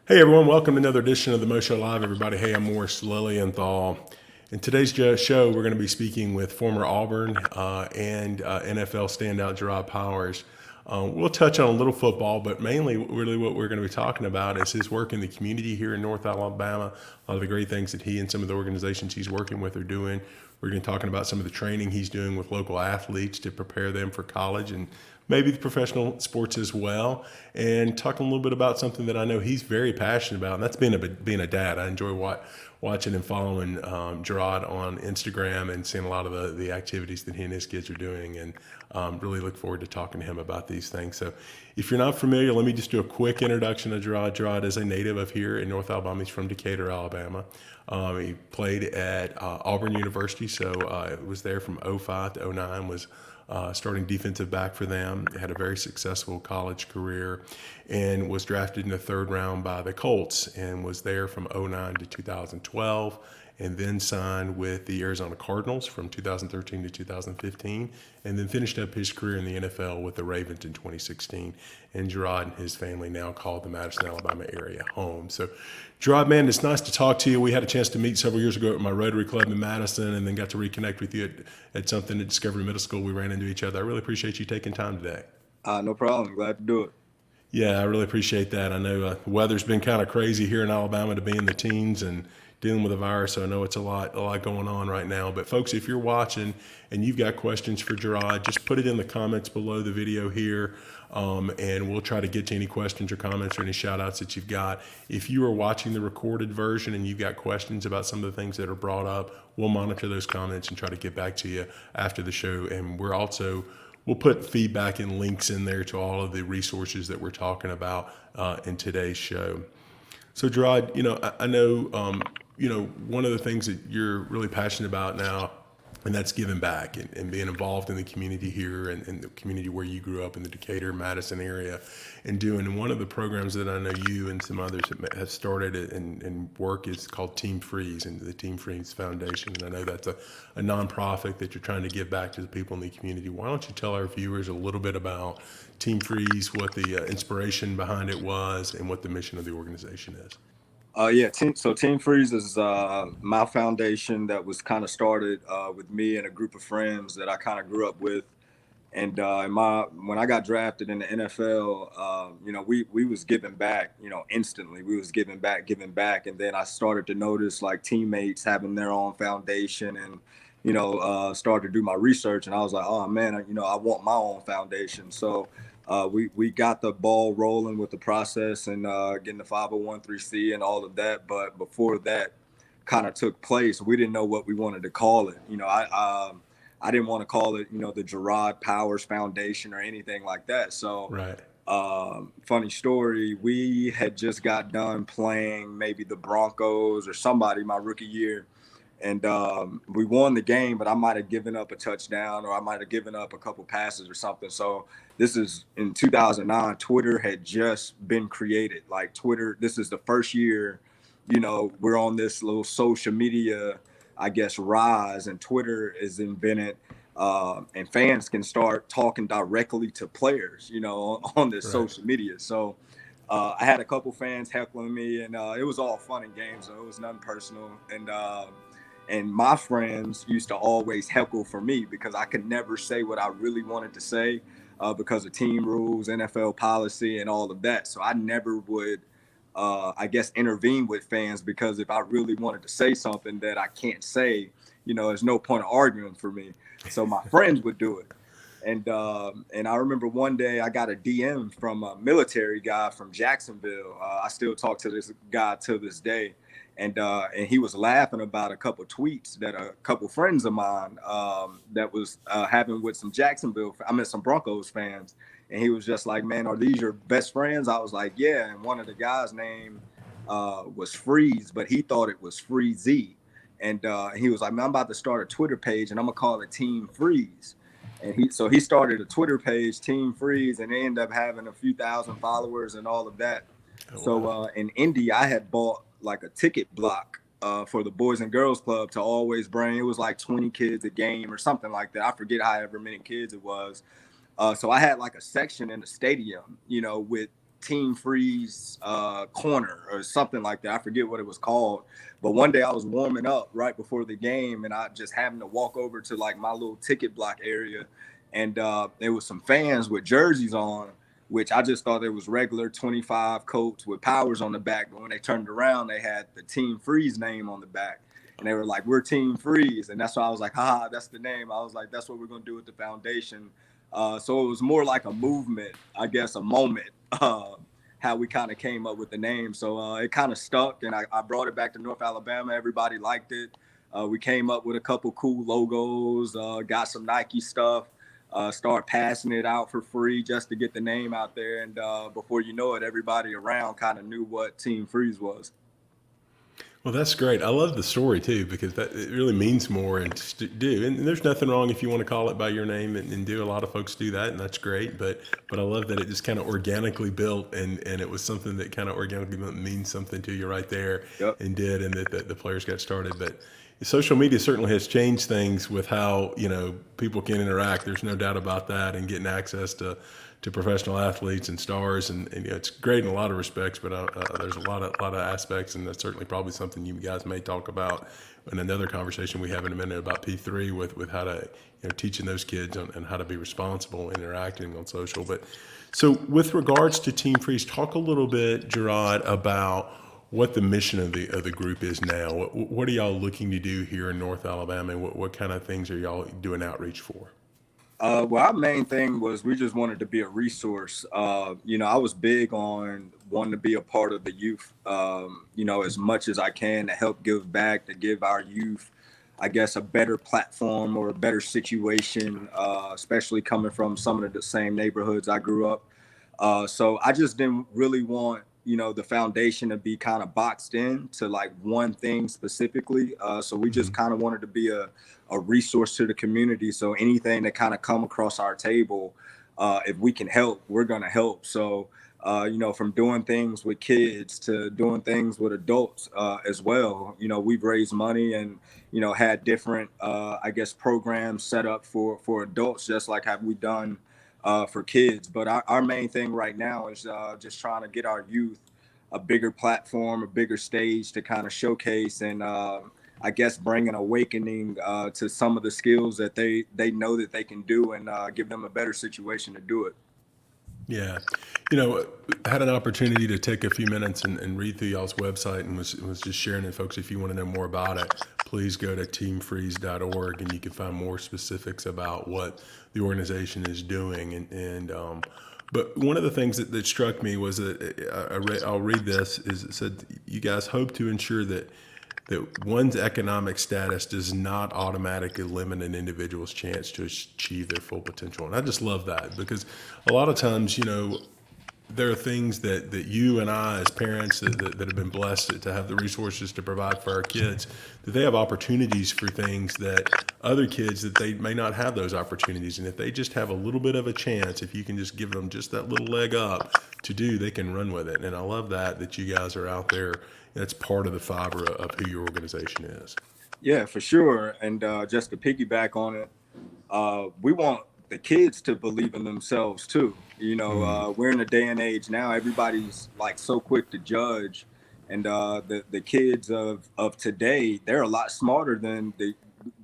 Hey everyone, welcome to another edition of the Mo Show Live, everybody. Hey, I'm Morris Lilienthal. In today's show, we're going to be speaking with former Auburn and NFL standout Jerraud Powers. We'll touch on a little football, but mainly, really, what we're going to be talking about is his work in the community here in North Alabama, a lot of the great things that he and some of the organizations he's working with are doing. We're going to be talking about some of the training he's doing with local athletes to prepare them for college and maybe the professional sports as well, and talking a little bit about something that I know he's very passionate about, and that's being a dad. I enjoy watching and following Jerraud on Instagram and seeing a lot of the activities that he and his kids are doing, and really look forward to talking to him about these things. So, if you're not familiar, let me just do a quick introduction of Jerraud. Jerraud is a native of here in North Alabama. He's from Decatur, Alabama. He played at Auburn University, so was there from '05 to '09. Was starting defensive back for them. Had a very successful college career and was drafted in the third round by the Colts and was there from '09 to 2012 and then signed with the Arizona Cardinals from 2013 to 2015 and then finished up his career in the NFL with the Ravens in 2016. And Jerraud and his family now call the Madison, Alabama area home. So, Jerraud, man, it's nice to talk to you. We had a chance to meet several years ago at my Rotary Club in Madison and then got to reconnect with you at something at Discovery Middle School. We ran into each other. I really appreciate you taking time today. No problem. Glad to do it. Yeah, I really appreciate that. I know the weather's been kind of crazy here in Alabama to be in the teens and dealing with a virus. So I know it's a lot going on right now. But folks, if you're watching and you've got questions for Jerraud, just put it in the comments below the video here, and we'll try to get to any questions or comments or any shout outs that you've got. If you are watching the recorded version and you've got questions about some of the things that are brought up, we'll monitor those comments and try to get back to you after the show. And we'll put feedback and links in there to all of the resources that we're talking about in today's show. So, Gerard, I know, one of the things that you're really passionate about now, and that's giving back and being involved in the community here and the community where you grew up in the Decatur, Madison area, and doing. And one of the programs that I know you and some others have started and work is called Team Freeze and the Team Freeze Foundation. And I know that's a nonprofit that you're trying to give back to the people in the community. Why don't you tell our viewers a little bit about Team Freeze, what the inspiration behind it was, and what the mission of the organization is? Yeah. Team Freeze is my foundation that was kind of started with me and a group of friends that I kind of grew up with. And when I got drafted in the NFL, we was giving back, instantly. We was giving back, and then I started to notice like teammates having their own foundation, and started to do my research, and I was like, oh man, I want my own foundation. So we got the ball rolling with the process and getting the 501(c) and all of that. But before that kind of took place, we didn't know what we wanted to call it. I didn't want to call it, the Jerraud Powers Foundation or anything like that. So, Right. funny story, we had just got done playing maybe the Broncos or somebody my rookie year. And we won the game, but I might have given up a touchdown or I might have given up a couple passes or something. So this is in 2009. Twitter had just been created. Like Twitter, this is the first year, we're on this little social media, I guess, rise, and Twitter is invented. And fans can start talking directly to players, on this Right. social media. So I had a couple fans heckling me, and it was all fun and games. So it was nothing personal. And my friends used to always heckle for me because I could never say what I really wanted to say because of team rules, NFL policy, and all of that. So I never would, I guess, intervene with fans because if I really wanted to say something that I can't say, there's no point of arguing for me. So my friends would do it. And I remember one day I got a DM from a military guy from Jacksonville. I still talk to this guy to this day, and he was laughing about a couple tweets that a couple friends of mine that was having with some Broncos fans, and he was just like, "Man, are these your best friends?" I was like, "Yeah," and one of the guys' name was Freeze, but he thought it was Freezy, and he was like, "Man, I'm about to start a Twitter page, and I'm gonna call it Team Freeze." And he started a Twitter page, Team Freeze, and they ended up having a few thousand followers and all of that. Oh, So wow. in Indy, I had bought like a ticket block for the Boys and Girls Club to always bring. It was like 20 kids a game or something like that. I forget however many kids it was. So I had like a section in the stadium, with Team Freeze corner or something like that. I forget what it was called. But one day I was warming up right before the game, and I just happened to walk over to like my little ticket block area, and there was some fans with jerseys on, which I just thought it was regular 25 coats with Powers on the back. But when they turned around, they had the Team Freeze name on the back. And they were like, "We're Team Freeze." And that's why I was like, "Ha, that's the name." I was like, "That's what we're going to do with the foundation." So it was more like a movement, I guess, a moment, how we kind of came up with the name. So it kind of stuck, and I brought it back to North Alabama. Everybody liked it. We came up with a couple cool logos, got some Nike stuff, started passing it out for free just to get the name out there. And before you know it, everybody around kind of knew what Team Freeze was. Well, that's great. I love the story too because that it really means more and do. And there's nothing wrong if you want to call it by your name and do. A lot of folks do that, and that's great. But I love that it just kind of organically built, and it was something that kind of organically means something to you right there, Yep. and did, and that the players got started. But social media certainly has changed things with how people can interact. There's no doubt about that, and getting access to professional athletes and stars, and it's great in a lot of respects, but there's a lot of aspects, and that's certainly probably something you guys may talk about in another conversation we have in a minute about P3 with how to teaching those kids on how to be responsible interacting on social. But so with regards to Team Freeze, talk a little bit, Jerraud, about what the mission of the group is now. What are y'all looking to do here in North Alabama, and what kind of things are y'all doing outreach for? Well, our main thing was we just wanted to be a resource. I was big on wanting to be a part of the youth, as much as I can to help give back, to give our youth, I guess, a better platform or a better situation, especially coming from some of the same neighborhoods I grew up. So I just didn't really want, the foundation to be kind of boxed in to like one thing specifically. So we just kind of wanted to be a resource to the community. So anything that kind of come across our table, if we can help, we're going to help. So, from doing things with kids to doing things with adults as well, we've raised money and, had different, I guess, programs set up for adults, just like have we done for kids. But our main thing right now is just trying to get our youth a bigger platform, a bigger stage to kind of showcase and I guess bring an awakening to some of the skills that they know that they can do and give them a better situation to do it. Yeah. I had an opportunity to take a few minutes and read through y'all's website and was just sharing it, folks. If you want to know more about it, please go to teamfreeze.org and you can find more specifics about what the organization is doing. But one of the things that struck me was that I'll read this, is it said, you guys hope to ensure that one's economic status does not automatically limit an individual's chance to achieve their full potential. And I just love that because a lot of times, there are things that you and I as parents that have been blessed to have the resources to provide for our kids, that they have opportunities for things that other kids that they may not have those opportunities. And if they just have a little bit of a chance, if you can just give them just that little leg up to do, they can run with it. And I love that you guys are out there. That's part of the fiber of who your organization is. Yeah, for sure. And just to piggyback on it, we want the kids to believe in themselves too. We're in a day and age now, everybody's like so quick to judge. And the kids of today, they're a lot smarter than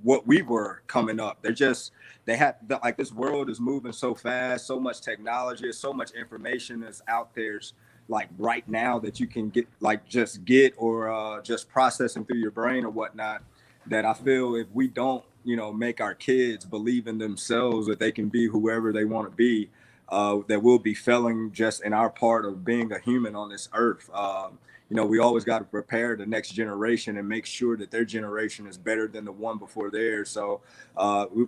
what we were coming up. They have like, this world is moving so fast, so much technology, so much information is out there like right now that you can get or just processing through your brain or whatnot, that I feel if we don't make our kids believe in themselves that they can be whoever they want to be, that we'll be failing just in our part of being a human on this earth. We always got to prepare the next generation and make sure that their generation is better than the one before theirs. So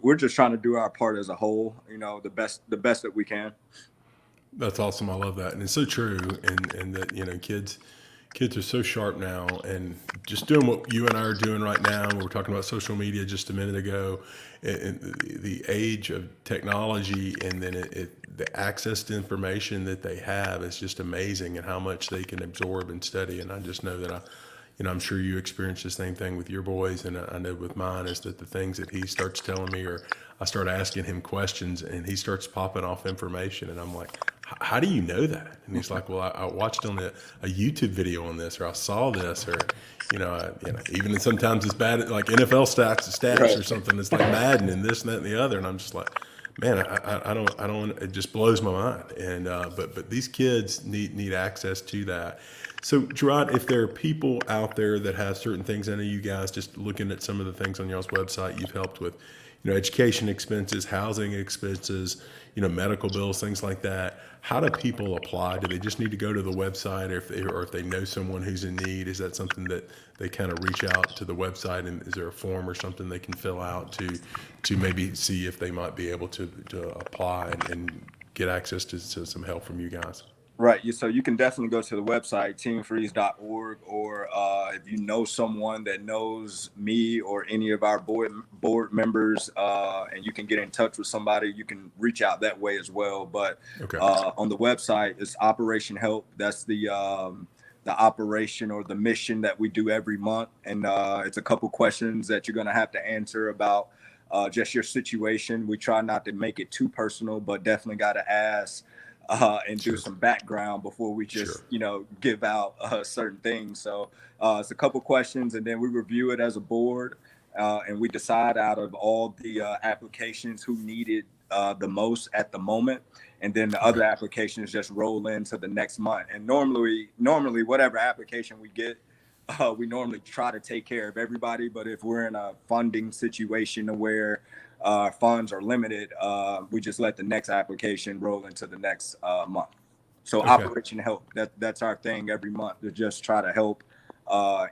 we're just trying to do our part as a whole, the best that we can. That's awesome. I love that. And it's so true. And that, kids are so sharp now, and just doing what you and I are doing right now. We were talking about social media just a minute ago, and the age of technology, and then the access to information that they have is just amazing, and how much they can absorb and study. And I just know that I'm sure you experience the same thing with your boys, and I know with mine is that the things that he starts telling me, or I start asking him questions, and he starts popping off information, and I'm like, how do you know that? And he's like, well, I watched on a YouTube video on this, or I saw this, or, even sometimes it's bad, like NFL stats Right. or something. It's like Madden and this and that and the other. And I'm just like, man, I don't, it just blows my mind. And, but these kids need access to that. So, Jerraud, if there are people out there that have certain things, I know you guys just looking at some of the things on y'all's website, you've helped with, education expenses, housing expenses, medical bills, things like that. How do people apply? Do they just need to go to the website, or if they know someone who's in need? Is that something that they kind of reach out to the website, and is there a form or something they can fill out to maybe see if they might be able to apply and get access to some help from you guys? Right. So you can definitely go to the website, teamfreeze.org, or if you know someone that knows me or any of our board members, and you can get in touch with somebody, you can reach out that way as well. But Okay. on the website, it's Operation Help. That's the operation or the mission that we do every month, and it's a couple questions that you're going to have to answer about just your situation. We try not to make it too personal, but definitely got to ask and do Sure. some background before we just, Sure. give out certain things. So it's a couple questions, and then we review it as a board, and we decide out of all the applications who needed the most at the moment, and then the Okay. other applications just roll into the next month. And normally, whatever application we get, we normally try to take care of everybody. But if we're in a funding situation where funds are limited, we just let the next application roll into the next month. So Okay. Operation Help, that's our thing every month, to just try to help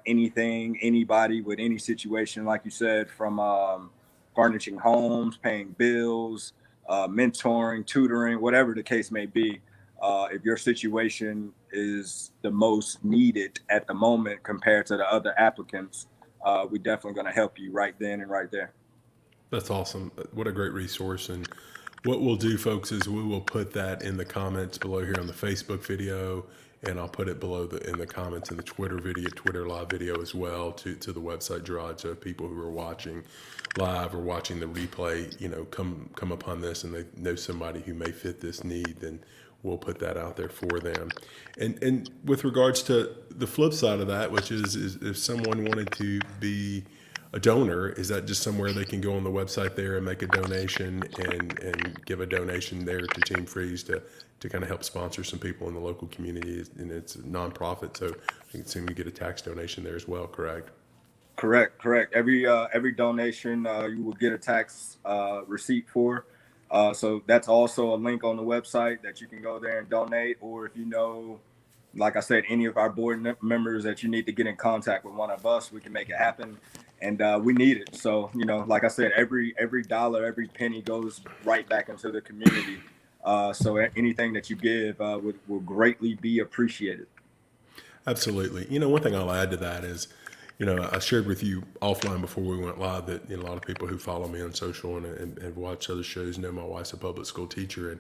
anybody with any situation, like you said, from furnishing homes, paying bills, mentoring, tutoring, whatever the case may be. If your situation is the most needed at the moment compared to the other applicants, we're definitely going to help you right then and right there. That's awesome. What a great resource. And what we'll do, folks, is we will put that in the comments below here on the Facebook video, and I'll put it below in the comments in the Twitter live video as well to the website, Jerraud. So if people who are watching live or watching the replay, come upon this and they know somebody who may fit this need, then we'll put that out there for them. And with regards to the flip side of that, which is if someone wanted to be a donor, is that just somewhere they can go on the website there and make a donation and give a donation there to Team Freeze to kind of help sponsor some people in the local community? And it's a nonprofit, so I can assume you get a tax donation there as well, correct? Correct. Every donation you will get a tax receipt for. So that's also a link on the website that you can go there and donate. Or if you know, like I said, any of our board members that you need to get in contact with one of us, we can make it happen. And we need it. So like I said, every dollar, every penny goes right back into the community. So anything that you give will greatly be appreciated. Absolutely. One thing I'll add to that is, I shared with you offline before we went live that a lot of people who follow me on social and have watched other shows know my wife's a public school teacher. And,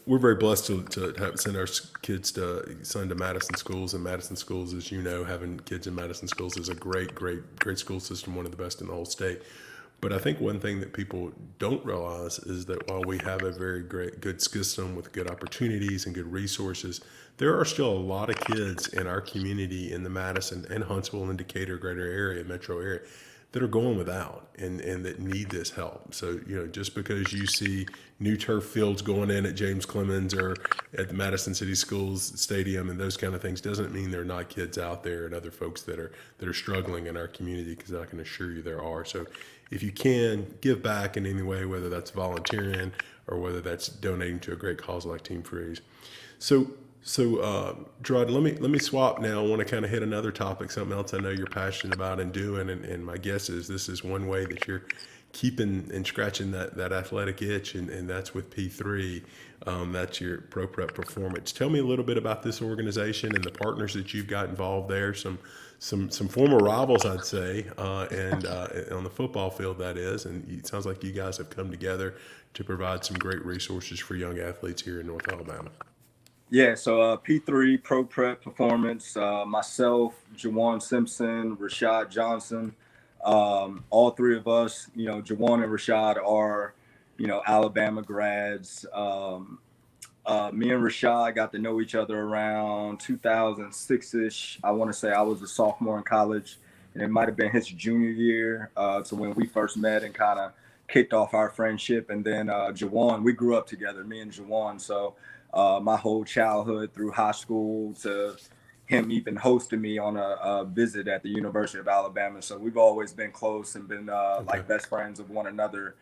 we're very blessed to have send our son to Madison schools. And Madison schools, as you know, having kids in Madison schools is a great school system, one of the best in the whole state. But I think one thing that people don't realize is that while we have a very good system with good opportunities and good resources, there are still a lot of kids in our community in the Madison and Huntsville and Decatur greater area, metro area, that are going without and that need this help. So, just because you see new turf fields going in at James Clemens or at the Madison City Schools Stadium and those kind of things doesn't mean there are not kids out there and other folks that are struggling in our community, because I can assure you there are. So if you can give back in any way, whether that's volunteering or whether that's donating to a great cause like Team Freeze. So, Jerraud, let me swap now. I want to kind of hit another topic, something else I know you're passionate about and doing, and my guess is this is one way that you're keeping and scratching that athletic itch, and that's with P3. That's your Pro Prep Performance. Tell me a little bit about this organization and the partners that you've got involved there. Some former rivals, I'd say, and on the football field, that is. And it sounds like you guys have come together to provide some great resources for young athletes here in North Alabama. Yeah, so P3 Pro Prep Performance, myself, Jawan Simpson, Rashad Johnson, all three of us, Jawan and Rashad are, Alabama grads. Me and Rashad got to know each other around 2006-ish. I want to say I was a sophomore in college, and it might have been his junior year. So when we first met and kind of kicked off our friendship, and then Jawan, we grew up together, me and Jawan. So my whole childhood through high school to him even hosting me on a visit at the University of Alabama. So we've always been close and been Okay. like best friends of one another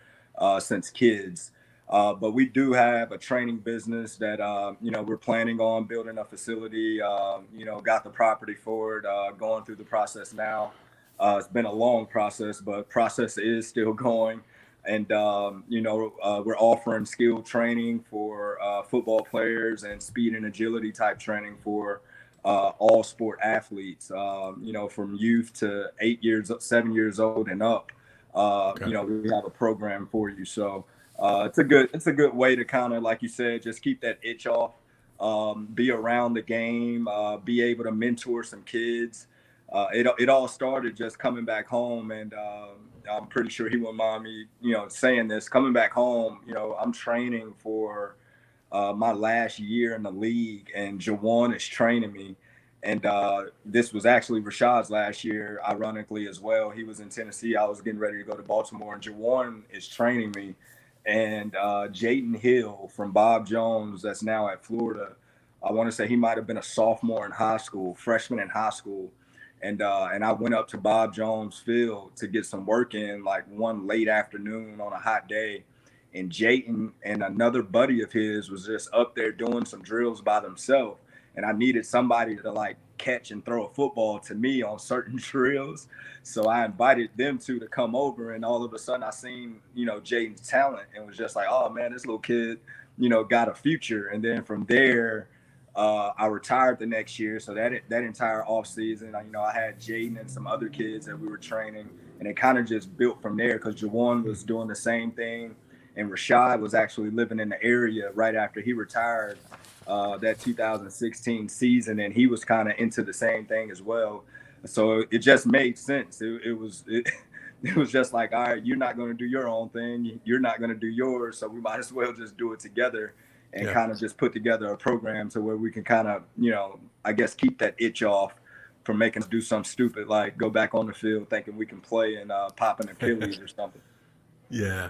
since kids. But we do have a training business that we're planning on building a facility. Got the property for it, going through the process now. It's been a long process, but process is still going. And we're offering skill training for football players and speed and agility type training for all sport athletes. From youth to 8 years, 7 years old and up. Okay. We have a program for you. So it's a good way to kind of, like you said, just keep that itch off, be around the game, be able to mentor some kids. It all started just coming back home, and I'm pretty sure he wouldn't mind me, saying this. Coming back home, I'm training for my last year in the league, and Jawan is training me. And this was actually Rashad's last year, ironically, as well. He was in Tennessee. I was getting ready to go to Baltimore, and Jawan is training me. And Jayden Hill from Bob Jones, that's now at Florida. I want to say he might have been a sophomore in high school, freshman in high school. And I went up to Bob Jones Field to get some work in, like one late afternoon on a hot day. And Jayton and another buddy of his was just up there doing some drills by themselves. And I needed somebody to like catch and throw a football to me on certain drills. So I invited them to come over, and all of a sudden I seen, Jayden's talent and was just like, oh man, this little kid, got a future. And then from there, I retired the next year. So that entire off season, I had Jayden and some other kids that we were training, and it kind of just built from there because Jawan was doing the same thing, and Rashad was actually living in the area right after he retired that 2016 season, and he was kind of into the same thing as well. So it just made sense. It was just like, all right, you're not going to do your own thing, you're not going to do yours, so we might as well just do it together and Yeah. kind of just put together a program to where we can kind of, I guess keep that itch off from making us do something stupid like go back on the field thinking we can play and pop an Achilles or something. Yeah.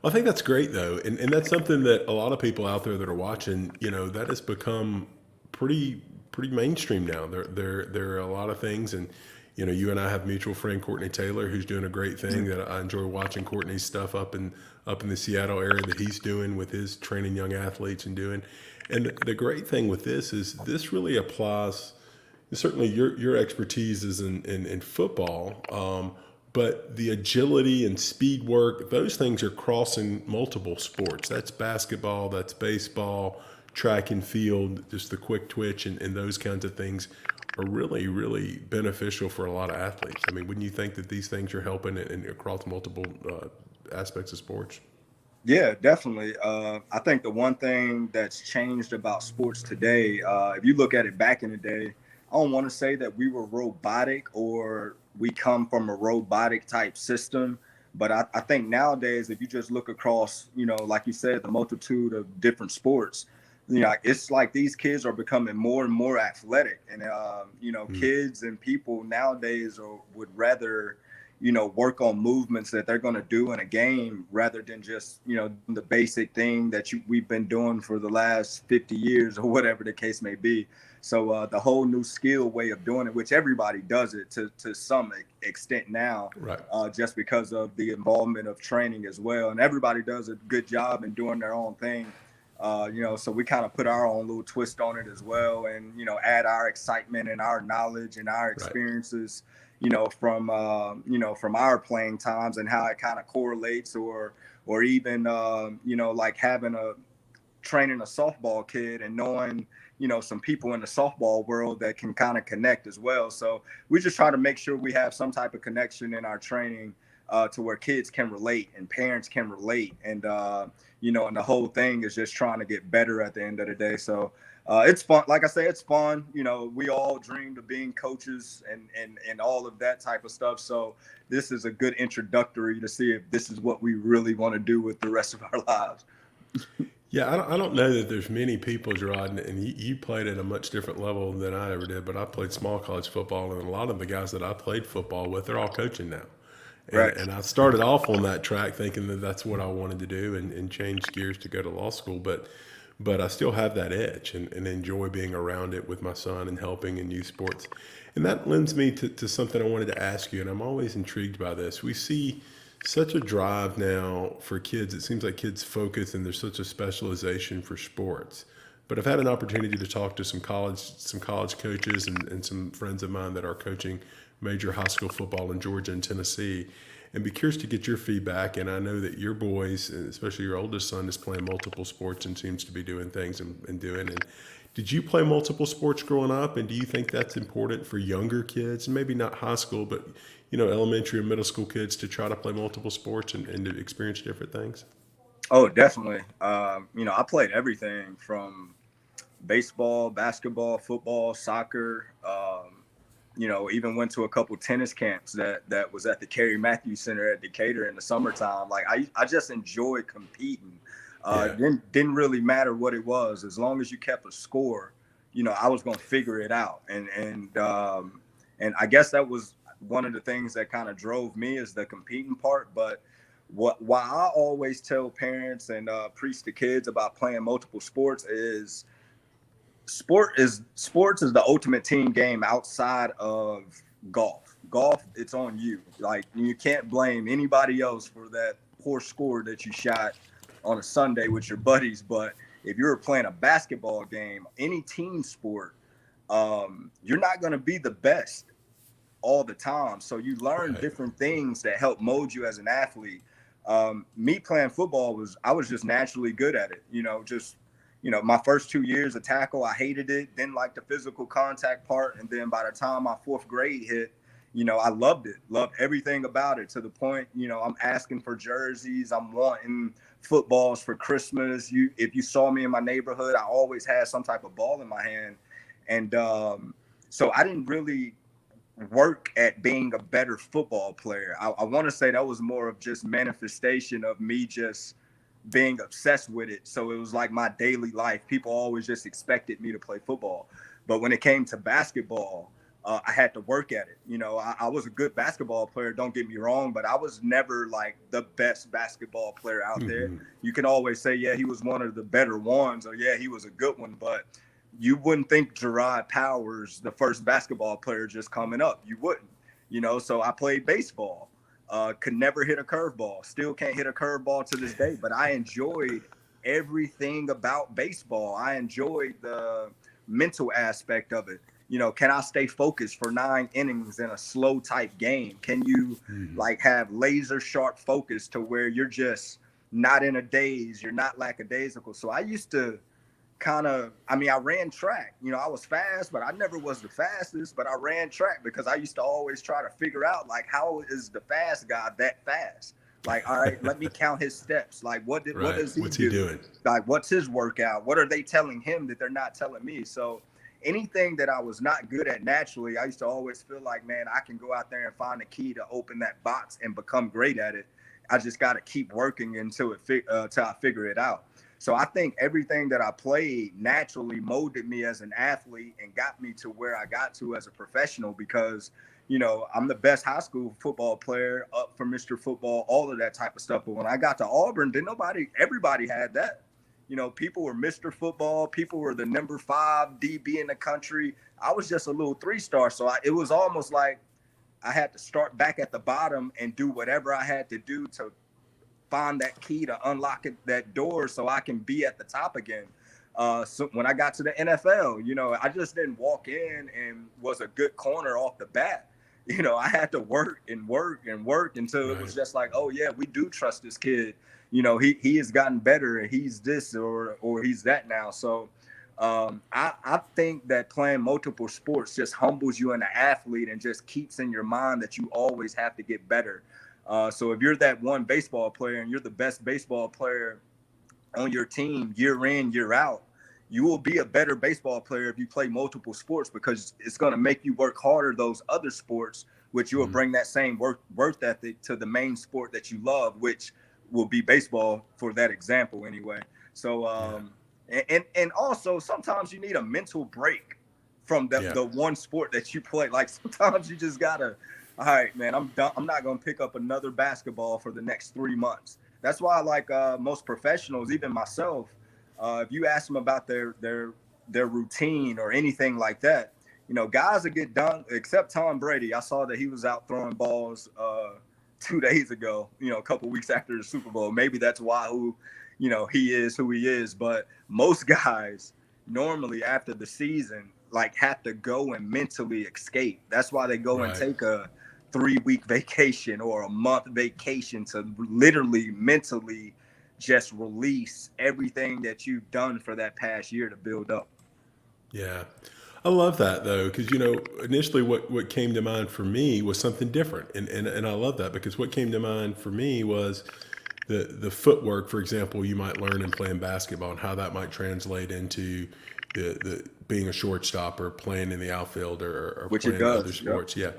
Well, I think that's great though. And that's something that a lot of people out there that are watching, that has become pretty mainstream now. There are a lot of things, and you and I have mutual friend Courtney Taylor, who's doing a great thing that I enjoy watching Courtney's stuff up in the Seattle area that he's doing with his training young athletes and doing. And the great thing with this is this really applies. Certainly, your expertise is in football, but the agility and speed work, those things are crossing multiple sports. That's basketball, that's baseball, track and field, just the quick twitch and those kinds of things are really, really beneficial for a lot of athletes. I mean, wouldn't you think that these things are helping across multiple aspects of sports? Yeah, definitely. I think the one thing that's changed about sports today, if you look at it back in the day, I don't want to say that we were robotic or we come from a robotic type system, but I think nowadays, if you just look across, like you said, the multitude of different sports, it's like these kids are becoming more and more athletic, and Mm. kids and people nowadays would rather work on movements that they're going to do in a game rather than just, the basic thing that we've been doing for the last 50 years or whatever the case may be. So the whole new skill way of doing it, which everybody does it to some extent now, Right. just because of the involvement of training as well. And everybody does a good job in doing their own thing. So we kind of put our own little twist on it as well, and add our excitement and our knowledge and our Right. experiences, from our playing times and how it kind of correlates, or even like having a training a softball kid and knowing some people in the softball world that can kind of connect as well. So we just try to make sure we have some type of connection in our training, to where kids can relate and parents can relate, and and the whole thing is just trying to get better at the end of the day. So it's fun. Like I say, it's fun. We all dreamed of being coaches and all of that type of stuff. So this is a good introductory to see if this is what we really want to do with the rest of our lives. Yeah, I don't know that there's many people, Gerard, and you played at a much different level than I ever did, but I played small college football, and a lot of the guys that I played football with, they're all coaching now. And, Right. and I started off on that track thinking that that's what I wanted to do and changed gears to go to law school. But I still have that edge and enjoy being around it with my son and helping in youth sports. And that lends me to something I wanted to ask you, and I'm always intrigued by this. We see such a drive now for kids. It seems like kids focus and there's such a specialization for sports. But I've had an opportunity to talk to some college coaches and some friends of mine that are coaching major high school football in Georgia and Tennessee, and be curious to get your feedback. And I know that your boys, especially your oldest son, is playing multiple sports and seems to be doing things and doing. And did you play multiple sports growing up? And do you think that's important for younger kids, maybe not high school, but elementary and middle school kids to try to play multiple sports and to experience different things? Oh, definitely. I played everything from baseball, basketball, football, soccer. Even went to a couple tennis camps that was at the Carrie Matthews Center at Decatur in the summertime. Like I just enjoyed competing. Yeah. Didn't really matter what it was, as long as you kept a score. I was gonna figure it out, and I guess that was one of the things that kind of drove me, is the competing part. But why I always tell parents and preach to kids about playing multiple sports is sports is the ultimate team game outside of golf. Golf, it's on you. Like, you can't blame anybody else for that poor score that you shot on a Sunday with your buddies. But if you're playing a basketball game, any team sport, you're not going to be the best all the time. So you learn Right. different things that help mold you as an athlete. Me playing football I was just naturally good at it. My first 2 years of tackle, I hated it, didn't like the physical contact part. And then by the time my fourth grade hit, I loved it, loved everything about it, to the point, I'm asking for jerseys. I'm wanting footballs for Christmas. If you saw me in my neighborhood, I always had some type of ball in my hand. And so I didn't really work at being a better football player. I want to say that was more of just manifestation of me just being obsessed with it. So it was like my daily life. People always just expected me to play football. But when it came to basketball, I had to work at it. I was a good basketball player, don't get me wrong, but I was never like the best basketball player out there. Hmm. You can always say, yeah, he was one of the better ones, or yeah, he was a good one, but you wouldn't think Jerraud Powers, the first basketball player just coming up. You wouldn't, So I played baseball. Could never hit a curveball. Still can't hit a curveball to this day. But I enjoyed everything about baseball. I enjoyed the mental aspect of it. Can I stay focused for 9 innings in a slow type game? Can you like have laser sharp focus to where you're just not in a daze? You're not lackadaisical. So I used to I ran track. I was fast, but I never was the fastest. But I ran track because I used to always try to figure out, like, how is the fast guy that fast? Like, all right, let me count his steps. Like, what Right. does he What's he do? doing? Like, what's his workout? What are they telling him that they're not telling me? So anything that I was not good at naturally, I used to always feel like, man, I can go out there and find a key to open that box and become great at it. I just got to keep working until I figure it out. So I think everything that I played naturally molded me as an athlete and got me to where I got to as a professional, because, I'm the best high school football player, up for Mr. Football, all of that type of stuff. But when I got to Auburn, everybody had that. People were Mr. Football. People were the number 5 DB in the country. I was just a little 3-star. So it was almost like I had to start back at the bottom and do whatever I had to do to find that key to unlock that door so I can be at the top again. So when I got to the NFL, I just didn't walk in and was a good corner off the bat. I had to work and work and work until it was Right. just like, oh yeah, we do trust this kid. He has gotten better, and he's this or he's that now. So I think that playing multiple sports just humbles you in an athlete and just keeps in your mind that you always have to get better. So if you're that one baseball player and you're the best baseball player on your team year in, year out, you will be a better baseball player if you play multiple sports, because it's going to make you work harder those other sports, which you will Mhm. bring that same work ethic to the main sport that you love, which will be baseball, for that example anyway. So Yeah. and also sometimes you need a mental break from Yeah. the one sport that you play. Like sometimes you just gotta, all right, man, I'm done. I'm not gonna pick up another basketball for the next 3 months. That's why, like most professionals, even myself, if you ask them about their routine or anything like that, guys that get done, except Tom Brady. I saw that he was out throwing balls 2 days ago, a couple weeks after the Super Bowl. Maybe that's why he is who he is. But most guys normally after the season like have to go and mentally escape. That's why they go and Right. take a 3 week vacation or a month vacation to literally mentally just release everything that you've done for that past year to build up. Yeah. I love that though, because initially what came to mind for me was something different, and I love that because what came to mind for me was the footwork, for example, you might learn in playing basketball and how that might translate into the being a shortstop or playing in the outfield or Which it playing other does. Yep. sports. Yeah,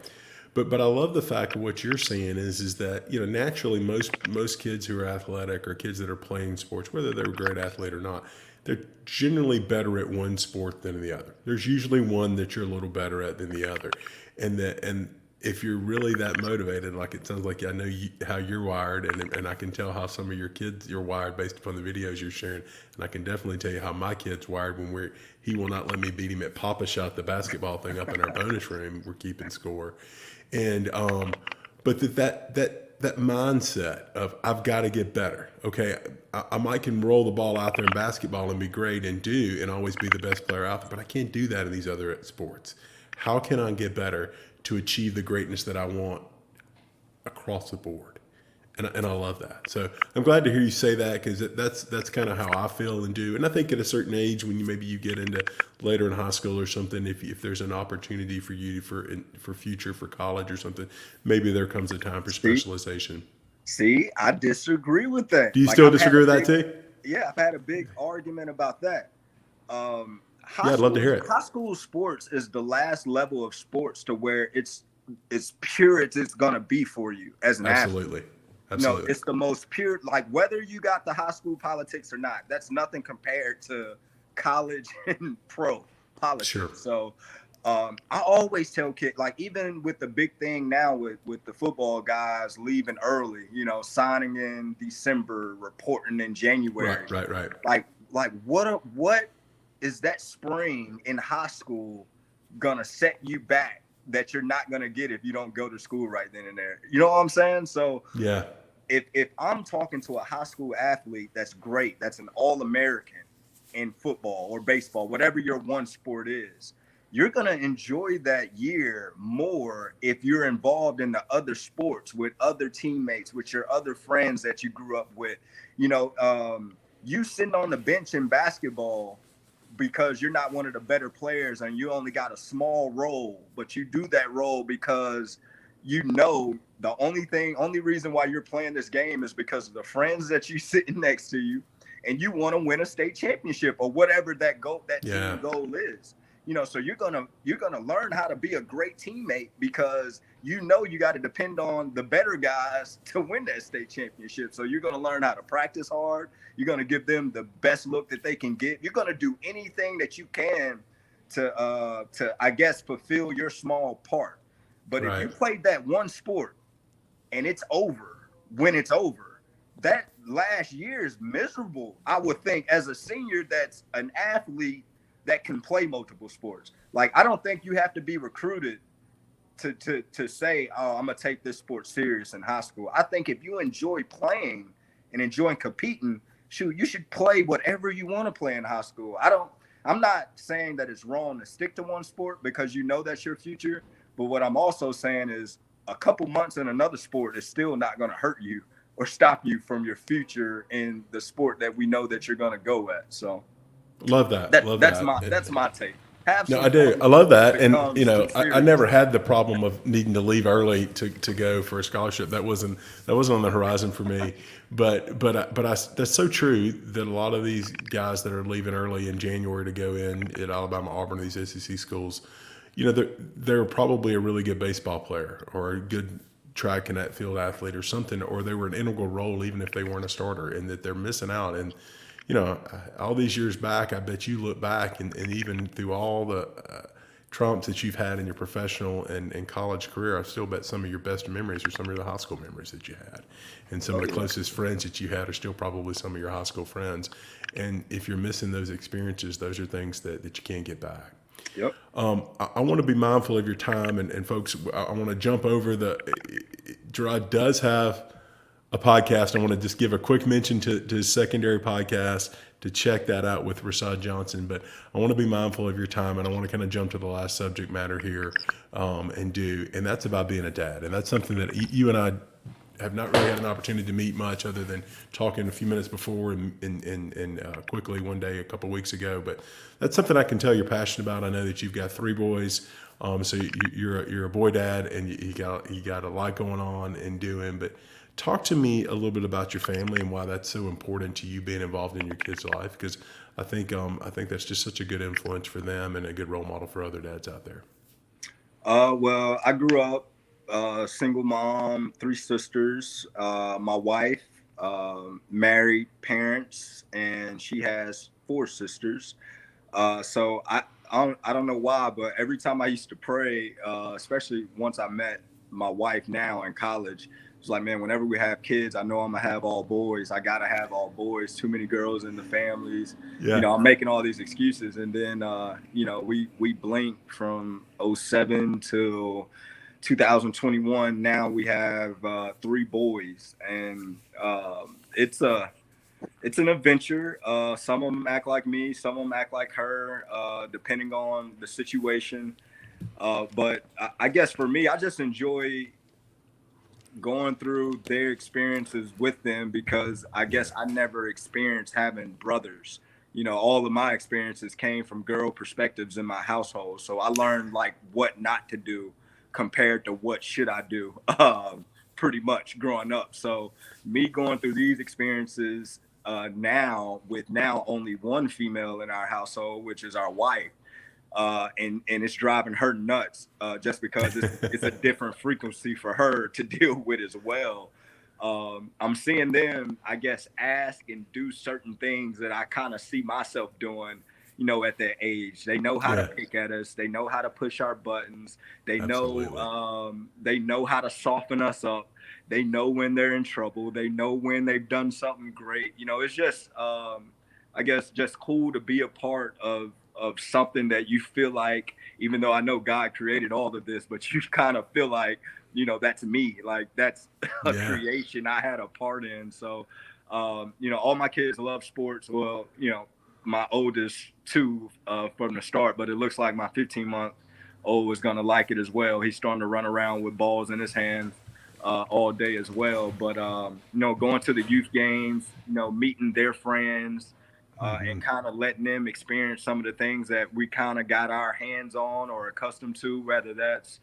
but I love the fact of what you're saying is that naturally most kids who are athletic or kids that are playing sports, whether they're a great athlete or not, they're generally better at one sport than the other. There's usually one that you're a little better at than the other, and if you're really that motivated, like it sounds like I know how you're wired, and I can tell how some of your kids you're wired based upon the videos you're sharing, and I can definitely tell you how my kid's wired when he will not let me beat him at Papa Shot, the basketball thing up in our bonus room. We're keeping score, and but that mindset of I've got to get better. Okay, I might can roll the ball out there in basketball and be great and always be the best player out there, but I can't do that in these other sports. How can I get better to achieve the greatness that I want across the board? And I love that. So I'm glad to hear you say that because that's kind of how I feel and do. And I think at a certain age, when maybe you get into later in high school or something, if there's an opportunity for you for future for college or something, maybe there comes a time for See, specialization. see, I disagree with that. Do you Like still disagree with that too? I've had a big argument about that. Yeah, I'd love to hear it. High school sports is the last level of sports to where it's pure as it's gonna be for you as an athlete. Absolutely, No, absolutely. it's the most pure. Like whether you got the high school politics or not, that's nothing compared to college and pro Sure. politics. So I always tell kids, like even with the big thing now with the football guys leaving early, signing in December, reporting in Right, January. right, right. Like what is that spring in high school gonna set you back that you're not gonna get if you don't go to school right then and there? You know what I'm saying? So Yeah, if I'm talking to a high school athlete that's great, that's an All-American in football or baseball, whatever your one sport is, you're going to enjoy that year more if you're involved in the other sports with other teammates, with your other friends that you grew up with. You sitting on the bench in basketball because you're not one of the better players and you only got a small role, but you do that role because the only reason why you're playing this game is because of the friends that you sitting next to you, and you want to win a state championship or whatever that yeah, team goal is. So you're gonna learn how to be a great teammate because you got to depend on the better guys to win that state championship. So you're gonna learn how to practice hard. You're gonna give them the best look that they can get. You're gonna do anything that you can to I guess fulfill your small part. But if you right. played that one sport and it's over when it's over, that last year is miserable. I would think as a senior that's an athlete that can play multiple sports. Like I don't think you have to be recruited to say, oh, I'm gonna take this sport serious in high school. I think if you enjoy playing and enjoying competing, shoot, you should play whatever you want to play in high school. I'm not saying that it's wrong to stick to one sport because that's your future. But what I'm also saying is a couple months in another sport is still not going to hurt you or stop you from your future in the sport that we know that you're going to go at. So Love that. Love that's that. my And that's my take. Have no, some I do. fun I love if that. it And, comes too I never serious. had the problem of needing to leave early to go for a scholarship. That wasn't on the horizon for me. But that's so true that a lot of these guys that are leaving early in January to go in at Alabama, Auburn, these SEC schools, they're probably a really good baseball player or a good track and that field athlete or something, or they were an integral role even if they weren't a starter, and that they're missing out. And you know, all these years back, I bet you look back and even through all the trumps that you've had in your professional and college career, I still bet some of your best memories are some of the high school memories that you had. And some of Oh the yeah. closest friends that you had are still probably some of your high school friends. And if you're missing those experiences, those are things that you can't get back. Yep. I want to be mindful of your time, and folks, I want to jump over Jerraud does have a podcast. I want to just give a quick mention to his secondary podcast to check that out with Rasad Johnson. But I want to be mindful of your time, and I want to kind of jump to the last subject matter here, and that's about being a dad, and that's something that you and I have not really had an opportunity to meet much other than talking a few minutes before and quickly one day a couple weeks ago. But that's something I can tell you're passionate about. I know that you've got 3 boys, so you're a boy dad, and you got a lot going on and doing. But talk to me a little bit about your family and why that's so important to you being involved in your kids' life, because I think that's just such a good influence for them and a good role model for other dads out there. Well, I grew up single mom, 3 sisters. My wife, married parents, and she has 4 sisters. So I don't know why, but every time I used to pray, especially once I met my wife now in college, it's like, man, whenever we have kids, I know I'm gonna have all boys. I gotta have all boys. Too many girls in the families. Yeah, I'm making all these excuses, and then we blink from '07 till 2021. Now we have 3 boys, and it's an adventure. Some of them act like me, some of them act like her, depending on the situation. But I guess for me, I just enjoy going through their experiences with them because I yeah, guess I never experienced having brothers. All of my experiences came from girl perspectives in my household. So I learned like what not to do compared to what should I do, pretty much growing up. So me going through these experiences now with now only one female in our household, which is our wife, and it's driving her nuts just because it's a different frequency for her to deal with as well. I'm seeing them, I guess, ask and do certain things that I kind of see myself doing. At their age, they know how to yeah, pick at us. They know how to push our buttons. absolutely. They know how to soften us up. They know when they're in trouble. They know when they've done something great. It's just I guess just cool to be a part of something that you feel like, even though I know God created all of this, but you kind of feel like, that's me. Like that's a Yeah, creation I had a part in. So, all my kids love sports. Well, my oldest 2 from the start, but it looks like my 15-month old is gonna like it as well. He's starting to run around with balls in his hands all day as well. But going to the youth games, meeting their friends, and kind of letting them experience some of the things that we kind of got our hands on or accustomed to, whether that's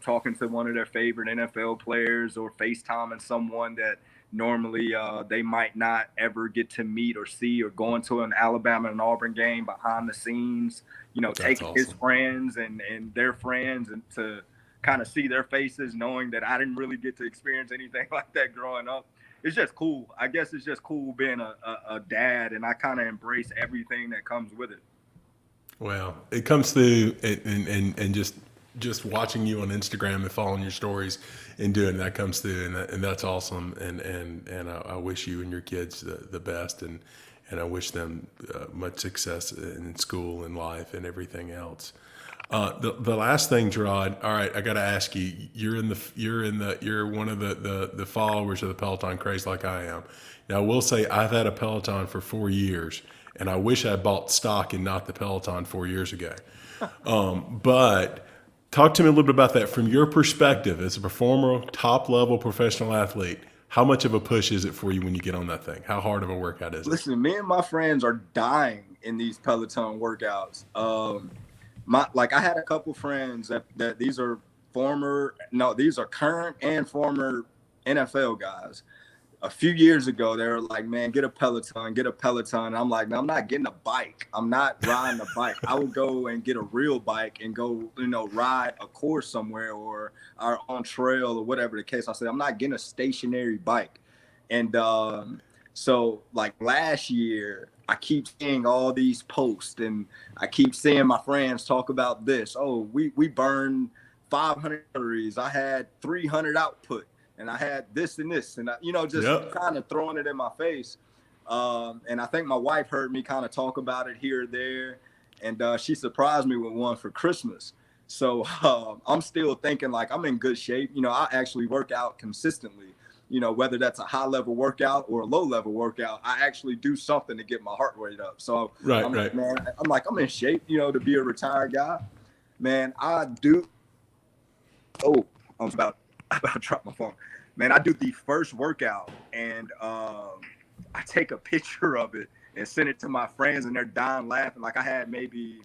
talking to one of their favorite NFL players or FaceTiming someone that normally they might not ever get to meet or see, or going to an Alabama and Auburn game behind the scenes, that's taking his awesome. friends and their friends and to kind of see their faces, knowing that I didn't really get to experience anything like that growing up. It's just cool. I guess it's just cool being a dad, and I kind of embrace everything that comes with it. Well, it comes through, and just watching you on Instagram and following your stories and doing that comes through, and that's awesome. And I wish you and your kids the best, and I wish them much success in school and life and everything else. The last thing, Gerard. All right, I got to ask you. You're one of the followers of the Peloton craze, like I am. Now, I will say I've had a Peloton for 4 years, and I wish I bought stock and not the Peloton 4 years ago. But talk to me a little bit about that from your perspective as a performer, top level professional athlete. How much of a push is it for you when you get on that thing? How hard of a workout is it? Listen, me and my friends are dying in these Peloton workouts. I had a couple friends that these are former, no, these are current and former NFL guys. A few years ago, they were like, "Man, get a Peloton, get a Peloton." And I'm like, "Man, I'm not getting a bike. I'm not riding a bike. I would go and get a real bike and go, ride a course somewhere or on trail or whatever the case." I said, "I'm not getting a stationary bike." And so, like last year, I keep seeing all these posts, and I keep seeing my friends talk about this. Oh, we burned 500 calories. I had 300 output, and I had this and this, and just Yep. kind of throwing it in my face. And I think my wife heard me kind of talk about it here or there, and she surprised me with one for Christmas. So I'm still thinking like I'm in good shape. I actually work out consistently. Whether that's a high level workout or a low level workout, I actually do something to get my heart rate up. So Right. I'm Right. man, I'm in shape, to be a retired guy. Man, I do. Oh, I'm about to drop my phone. Man, I do the first workout, and I take a picture of it and send it to my friends, and they're dying laughing. Like I had maybe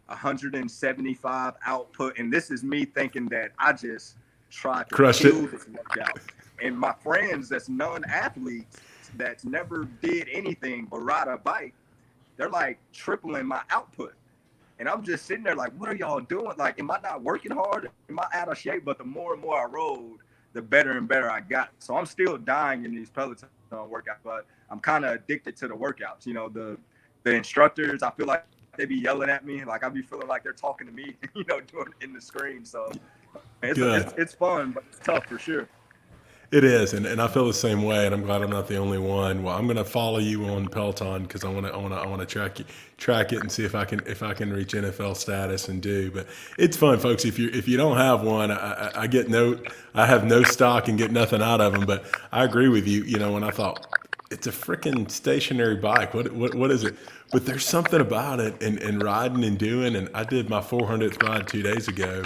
175 output, and this is me thinking that I just tried to Crushed it. kill this workout. And my friends that's non-athletes that's never did anything but ride a bike, they're like tripling my output. And I'm just sitting there like, what are y'all doing? Like, am I not working hard? Am I out of shape? But the more and more I rode, the better and better I got. So I'm still dying in these Peloton workouts, but I'm kind of addicted to the workouts. The instructors, I feel like they be yelling at me. Like I be feeling like they're talking to me, doing it in the screen. So Good. it's fun, but it's tough for sure. It is, and I feel the same way, and I'm glad I'm not the only one. Well, I'm going to follow you on Peloton because I want to track it and see if I can reach NFL status and do. But it's fun, folks. If you don't have one, I have no stock and get nothing out of them. But I agree with you. When I thought it's a freaking stationary bike, what is it? But there's something about it and riding and doing. And I did my 400th ride 2 days ago,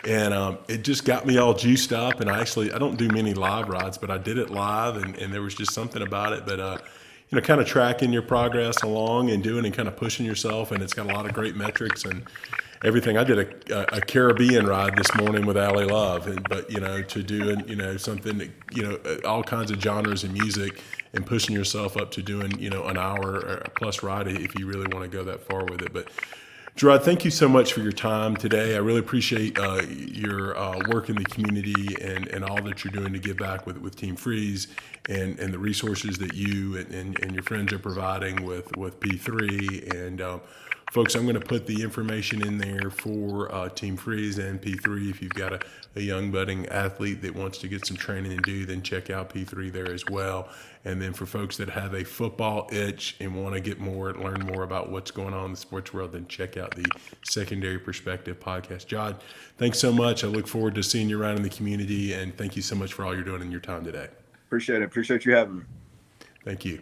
and it just got me all juiced up. And I don't do many live rides, but I did it live, and there was just something about it. But kind of tracking your progress along and doing and kind of pushing yourself, and it's got a lot of great metrics and everything. I did a Caribbean ride this morning with Allie Love, but to doing something all kinds of genres of music and pushing yourself up to doing an hour plus ride if you really want to go that far with it. But Jerraud, thank you so much for your time today. I really appreciate your work in the community and all that you're doing to give back with Team Freeze and the resources that you and your friends are providing with P3. And folks, I'm going to put the information in there for Team Freeze and P3. If you've got a young budding athlete that wants to get some training and do, then check out P3 there as well. And then for folks that have a football itch and want to get more and learn more about what's going on in the sports world, then check out the Secondary Perspective podcast. John, thanks so much. I look forward to seeing you around in the community, and thank you so much for all you're doing in your time today. Appreciate it. Appreciate you having me. Thank you.